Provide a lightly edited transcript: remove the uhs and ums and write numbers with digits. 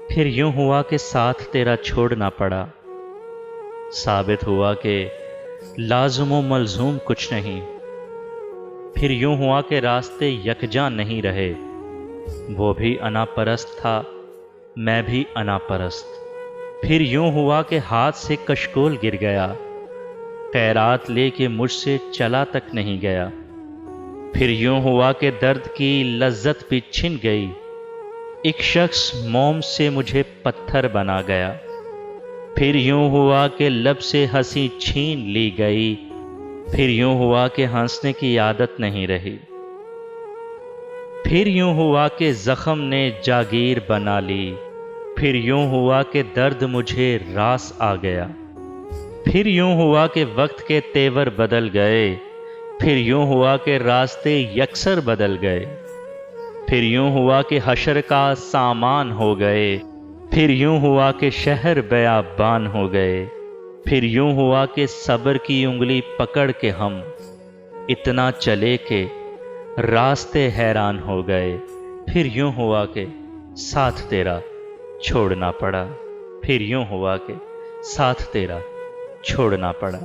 پھر یوں ہوا کہ ساتھ تیرا چھوڑنا پڑا، ثابت ہوا کہ لازم و ملزوم کچھ نہیں۔ پھر یوں ہوا کہ راستے یکجاں نہیں رہے، وہ بھی انا پرست تھا، میں بھی انا پرست۔ پھر یوں ہوا کہ ہاتھ سے کشکول گر گیا، خیرات لے کے مجھ سے چلا تک نہیں گیا۔ پھر یوں ہوا کہ درد کی لذت بھی چھن گئی، ایک شخص موم سے مجھے پتھر بنا گیا۔ پھر یوں ہوا کہ لب سے ہنسی چھین لی گئی، پھر یوں ہوا کہ ہنسنے کی عادت نہیں رہی۔ پھر یوں ہوا کہ زخم نے جاگیر بنا لی، پھر یوں ہوا کہ درد مجھے راس آ گیا۔ پھر یوں ہوا کہ وقت کے تیور بدل گئے، پھر یوں ہوا کہ راستے یکسر بدل گئے۔ پھر یوں ہوا کہ حشر کا سامان ہو گئے، پھر یوں ہوا کہ شہر بیابان ہو گئے۔ پھر یوں ہوا کہ صبر کی انگلی پکڑ کے ہم اتنا چلے کہ راستے حیران ہو گئے۔ پھر یوں ہوا کہ ساتھ تیرا چھوڑنا پڑا، پھر یوں ہوا کہ ساتھ تیرا چھوڑنا پڑا۔